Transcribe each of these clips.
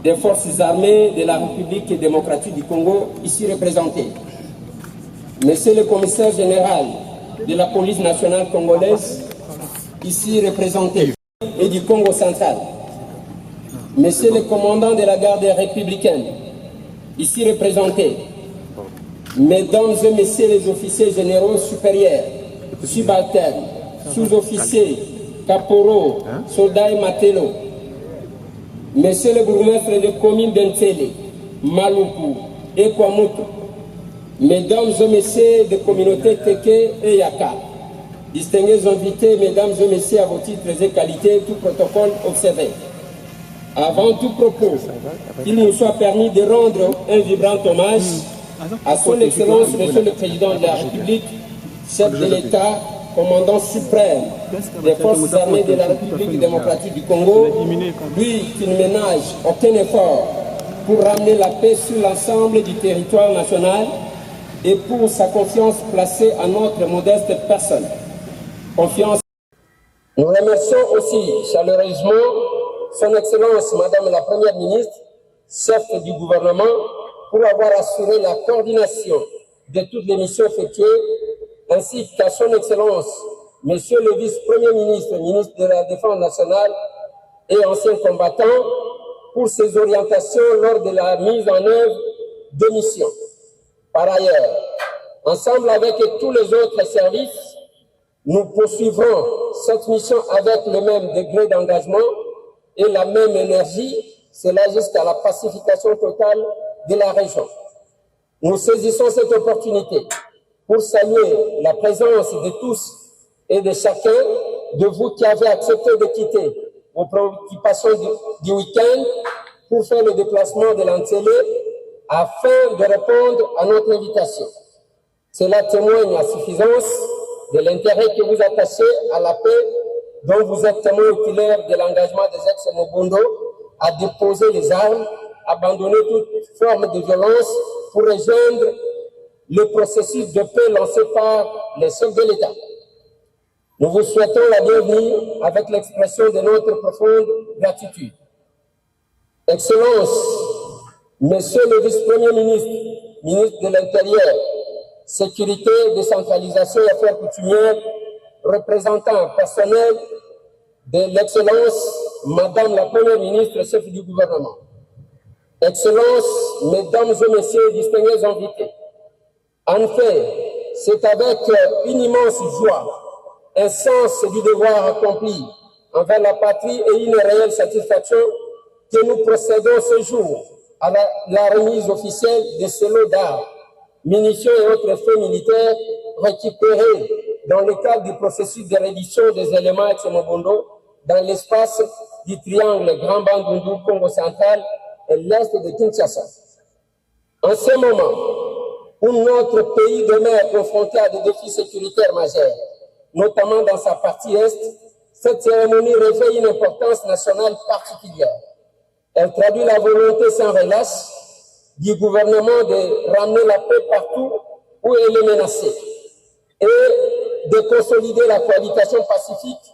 Des forces armées de la République démocratique du Congo, ici représentés. Monsieur le commissaire général de la police nationale congolaise, ici représenté, et du Congo central. Monsieur le commandant de la garde républicaine, ici représenté. Mesdames et messieurs les officiers généraux supérieurs, subalternes, sous-officiers, caporaux, soldats et matelots, Monsieur le bourgmestre de commune d'Entélé, Maluku et Kwamutu, Mesdames et messieurs des communautés Teke et Yaka, distingués invités, Mesdames et messieurs, à vos titres et qualités, tout protocole observé. Avant tout propos, il nous soit permis de rendre un vibrant hommage à son Excellence, Monsieur le Président de la République, chef de l'État, commandant suprême des forces armées de la République démocratique du Congo, lui qui ne ménage aucun effort pour ramener la paix sur l'ensemble du territoire national et pour sa confiance placée à notre modeste personne. Confiance. Nous remercions aussi chaleureusement son Excellence Madame la Première ministre, chef du gouvernement, pour avoir assuré la coordination de toutes les missions effectuées, ainsi qu'à son Excellence, Monsieur le Vice-Premier ministre, ministre de la Défense nationale et ancien combattant, pour ses orientations lors de la mise en œuvre de missions. Par ailleurs, ensemble avec tous les autres services, nous poursuivrons cette mission avec le même degré d'engagement et la même énergie, cela jusqu'à la pacification totale de la région. Nous saisissons cette opportunité pour saluer la présence de tous et de chacun de vous qui avez accepté de quitter vos préoccupations du week-end pour faire le déplacement de l'Entélé afin de répondre à notre invitation. Cela témoigne à suffisance de l'intérêt que vous attachez à la paix dont vous êtes témoin oculaire de l'engagement des ex-Mobondo à déposer les armes, abandonner toute forme de violence pour rejoindre le processus de paix lancé par les chefs de l'État. Nous vous souhaitons la bienvenue avec l'expression de notre profonde gratitude. Excellence, Monsieur le Vice-Premier ministre, ministre de l'Intérieur, Sécurité, Décentralisation et Affaires coutumières, représentant personnel de l'Excellence, Madame la Première ministre, chef du gouvernement. Excellence, Mesdames et Messieurs, distingués invités. En fait, c'est avec une immense joie, un sens du devoir accompli envers la patrie et une réelle satisfaction que nous procédons ce jour à la remise officielle des lots d'armes, munitions et autres faits militaires récupérés dans le cadre du processus de reddition des éléments ex-Mobondo dans l'espace du triangle Grand Bandundu, Congo central et l'est de Kinshasa. En ce moment où notre pays demeure confronté à des défis sécuritaires majeurs, notamment dans sa partie est, cette cérémonie revêt une importance nationale particulière. Elle traduit la volonté sans relâche du gouvernement de ramener la paix partout où elle est menacée et de consolider la cohabitation pacifique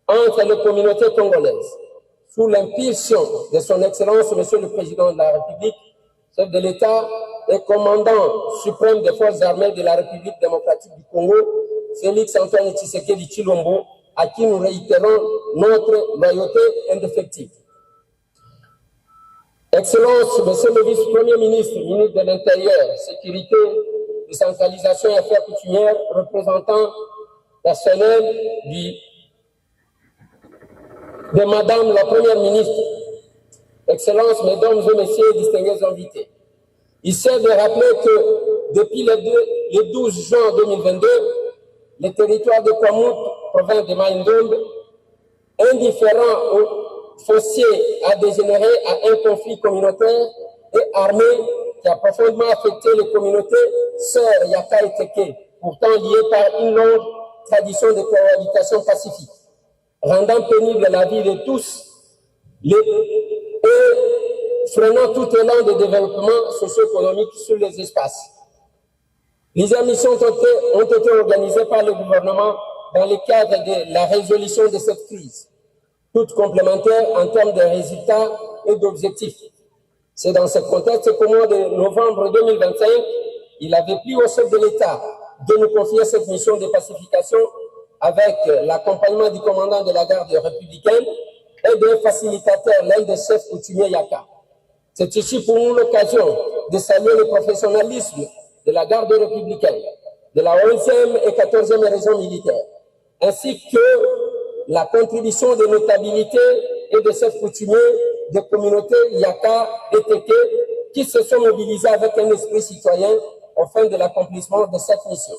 entre les communautés congolaises. Sous l'impulsion de son Excellence, Monsieur le Président de la République, chef de l'État et commandant suprême des forces armées de la République démocratique du Congo, Félix Antoine Tshisekedi Tshilombo, à qui nous réitérons notre loyauté indéfectible. Excellence, Monsieur le Vice-Premier ministre, ministre de l'Intérieur, Sécurité, Décentralisation et Affaires coutumières, représentant personnel de Madame la Première ministre, Excellence, Mesdames et Messieurs, distingués invités. Il sert de rappeler que depuis le 12 juin 2022, le territoire de Kwamout, province de Maïndombe, indifférent au foncier a dégénéré à un conflit communautaire et armé qui a profondément affecté les communautés sœurs Yaka et Teke, pourtant liées par une longue tradition de cohabitation pacifique, rendant pénible la vie de tous et freinant tout élan de développement socio-économique sur les espaces. Les émissions ont été organisées par le gouvernement dans le cadre de la résolution de cette crise, toutes complémentaires en termes de résultats et d'objectifs. C'est dans ce contexte qu'au mois de novembre 2025, il avait pris au chef de l'État de nous confier cette mission de pacification avec l'accompagnement du commandant de la garde républicaine et d'un facilitateur, l'un des chefs coutumiers Yaka. C'est ici pour nous l'occasion de saluer le professionnalisme de la garde républicaine, de la 11e et 14e région militaire, ainsi que la contribution des notabilités et des chefs coutumiers des communautés Yaka et Teke qui se sont mobilisés avec un esprit citoyen au fin de l'accomplissement de cette mission.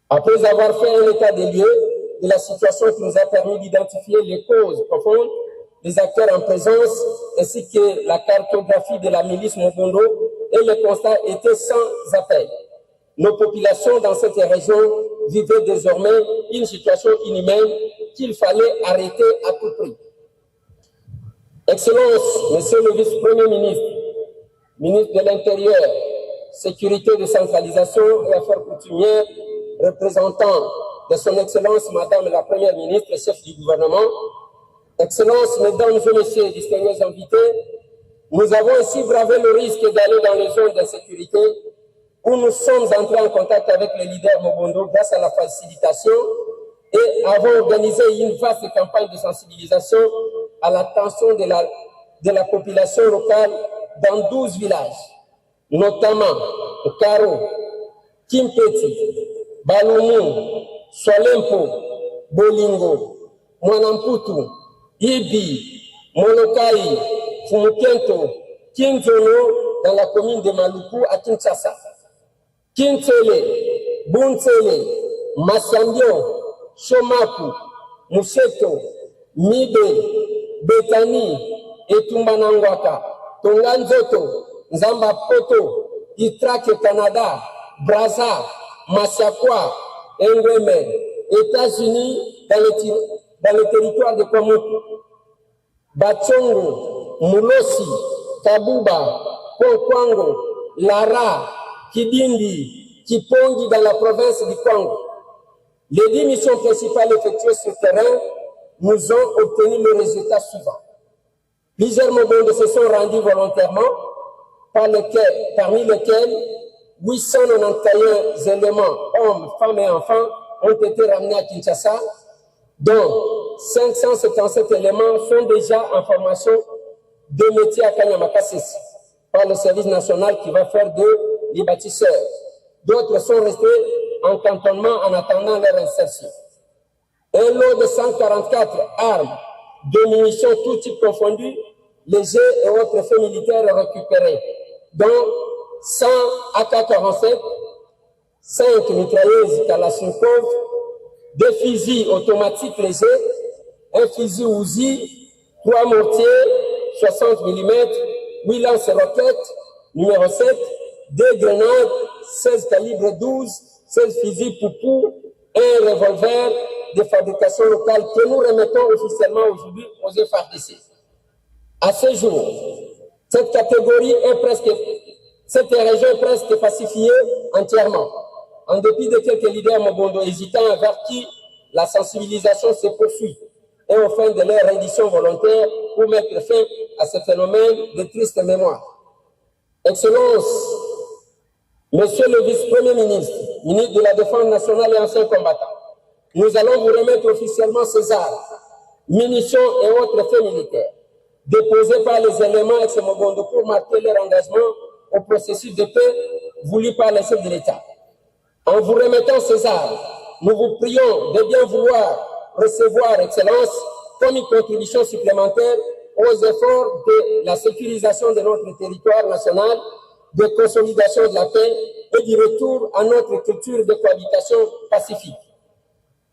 Après avoir fait un état des lieux de la situation qui nous a permis d'identifier les causes profondes, les acteurs en présence, ainsi que la cartographie de la milice Mobondo, et le constat était sans appel. Nos populations dans cette région vivaient désormais une situation inhumaine qu'il fallait arrêter à tout prix. Excellence, Monsieur le Vice-Premier ministre, ministre de l'Intérieur, Sécurité, Décentralisation et Affaires coutumières, représentant de son Excellence Madame la Première ministre et chef du gouvernement, Excellence, Mesdames et Messieurs, distingués invités, nous avons ici bravé le risque d'aller dans les zones d'insécurité où nous sommes entrés en contact avec le leader Mobondo grâce à la facilitation et avons organisé une vaste campagne de sensibilisation à l'attention de la population locale dans 12 villages, notamment Karo, Kimpeti, Balumu, Solempo, Bolingo, Mwanamputu, Ibi, Molokai, Fumukento, Kinzono dans la commune de Maluku à Kinshasa, Kintsele, Buntsele, Massambio, Shomaku, Museto, Mibe, Betani, Etumbanangwaka, Tonganzoto, Nzamba Poto, Itrake Canada, Brazza, Massakwa, Ngweme, États-Unis dans le territoire de Kwamutu, Bachongo, Moulosi, Kabuba, Konkwango, Lara, Kibindi, Kipongi dans la province du Congo. Les 10 missions principales effectuées sur le terrain nous ont obtenu le résultat suivant. Plusieurs Mobondo se sont rendus volontairement, parmi lesquels 891 éléments, hommes, femmes et enfants, ont été ramenés à Kinshasa, dont 577 éléments sont déjà en formation de métier à Kanyamakassis par le service national qui va faire les bâtisseurs. D'autres sont restés en cantonnement en attendant leur insertion. Un lot de 144 armes, de munitions tout types confondus, légers et autres faits militaires récupérés, dont 100 AK-47, 5 mitrailleuses Kalachnikov, 2 fusils automatiques légers, un fusil Uzi, 3 mortiers 60 mm, 8 lance-roquettes, numéro 7, 2 grenades, 16 calibre 12, 16 fusils Poupou, un revolver de fabrication locale que nous remettons officiellement aujourd'hui aux FARDC. À ce jour, cette région est presque pacifiée entièrement, en dépit de quelques leaders Mobondo hésitants envers qui la sensibilisation se poursuit et au fin de leur reddition volontaire pour mettre fin à ce phénomène de triste mémoire. Excellence, Monsieur le Vice-Premier ministre, ministre de la Défense nationale et ancien combattant, nous allons vous remettre officiellement ces armes, munitions et autres faits militaires, déposés par les éléments ex-Mobondo pour marquer leur engagement au processus de paix voulu par les chefs de l'État. En vous remettant ces armes, nous vous prions de bien vouloir recevoir, Excellence, comme une contribution supplémentaire aux efforts de la sécurisation de notre territoire national, de consolidation de la paix et du retour à notre culture de cohabitation pacifique.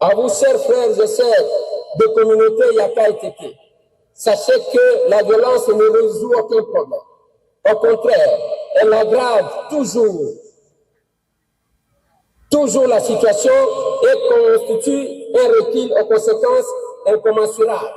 À vous, chers frères et sœurs de communauté Yaka et Teke, sachez que la violence ne résout aucun problème. Au contraire, elle aggrave toujours la situation et constitue un recul aux conséquences incommensurables.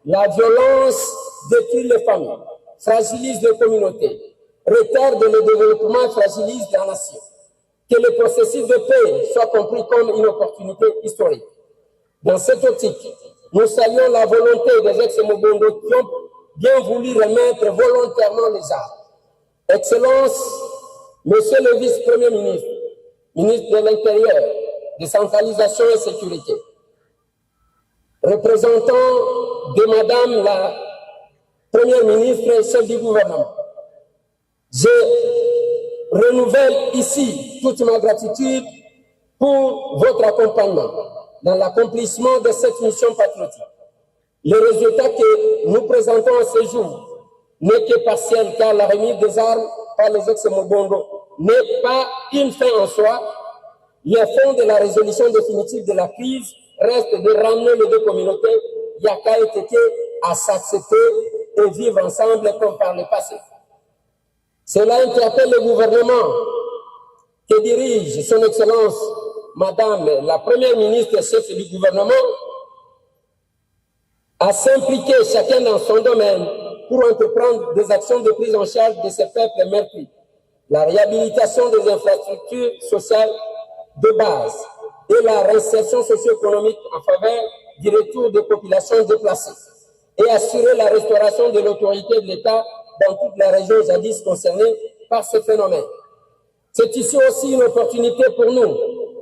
La violence détruit les familles, fragilise les communautés, retarde le développement, fragilise la nation. Que le processus de paix soit compris comme une opportunité historique. Dans cette optique, nous saluons la volonté des ex-Mobondo qui ont bien voulu remettre volontairement les armes. Excellence, Monsieur le vice-premier ministre, ministre de l'Intérieur, décentralisation et sécurité, représentant de Madame la Première ministre et chef du gouvernement, je renouvelle ici toute ma gratitude pour votre accompagnement dans l'accomplissement de cette mission patriotique. Le résultat que nous présentons ce jour n'est que partiel, car la remise des armes par les ex-Mobondo n'est pas une fin en soi. Le fond de la résolution définitive de la crise reste de ramener les deux communautés, Yaka et Teke, à s'accepter et vivre ensemble comme par le passé. Cela interpelle le gouvernement que dirige son Excellence Madame la Première ministre et chef du gouvernement à s'impliquer chacun dans son domaine pour entreprendre des actions de prise en charge de ces peuples meurtris, la réhabilitation des infrastructures sociales de base et la réinsertion socio-économique en faveur du retour des populations déplacées et assurer la restauration de l'autorité de l'État dans toute la région jadis concernée par ce phénomène. C'est ici aussi une opportunité pour nous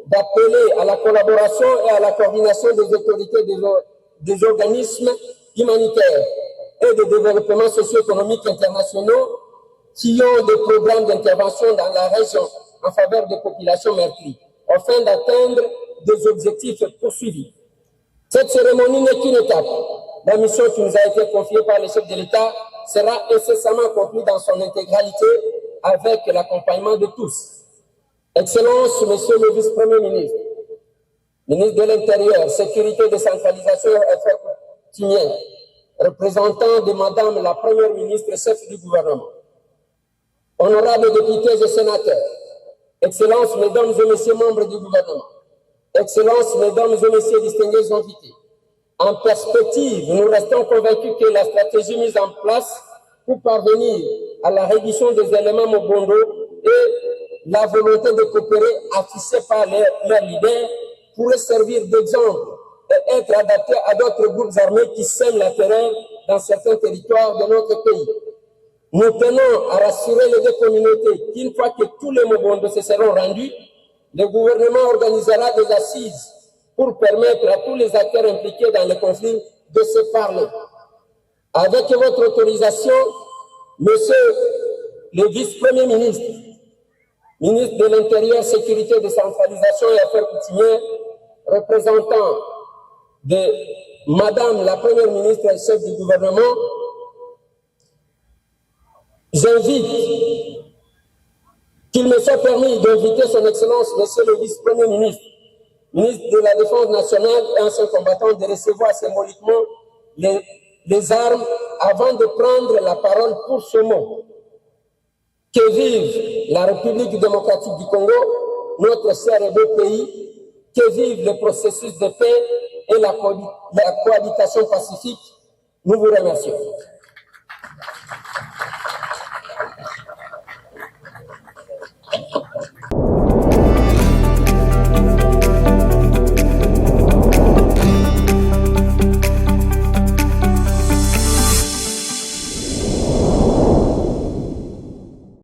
d'appeler à la collaboration et à la coordination des autorités des organismes humanitaires et de développement socio-économique internationaux qui ont des programmes d'intervention dans la région en faveur des populations meurtries, afin d'atteindre des objectifs poursuivis. Cette cérémonie n'est qu'une étape. La mission qui nous a été confiée par le chef de l'État sera incessamment accomplie dans son intégralité avec l'accompagnement de tous. Excellence, Monsieur le vice-premier ministre, ministre de l'Intérieur, Sécurité, Décentralisation et Affaires coutumières, représentant de Madame la Première ministre, chef du gouvernement, honorables députés et sénateurs, Excellences, Mesdames et Messieurs membres du gouvernement, Excellences, Mesdames et Messieurs distingués invités, en perspective, nous restons convaincus que la stratégie mise en place pour parvenir à la réduction des éléments Mobondo et la volonté de coopérer affichée par leurs leaders pourrait servir d'exemple et être adaptée à d'autres groupes armés qui sèment la terreur dans certains territoires de notre pays. Nous tenons à rassurer les deux communautés qu'une fois que tous les Mobondo se seront rendus, le gouvernement organisera des assises pour permettre à tous les acteurs impliqués dans le conflit de se parler. Avec votre autorisation, Monsieur le vice-premier ministre, ministre de l'Intérieur, Sécurité, Décentralisation et Affaires coutumières, représentant de Madame la Première ministre et chef du gouvernement, j'invite qu'il me soit permis d'inviter son Excellence, Monsieur le vice-premier ministre, ministre de la Défense nationale et ancien combattant, de recevoir symboliquement les armes avant de prendre la parole pour ce mot. Que vive la République démocratique du Congo, notre cher et beau pays, que vive le processus de paix et la cohabitation pacifique. Nous vous remercions.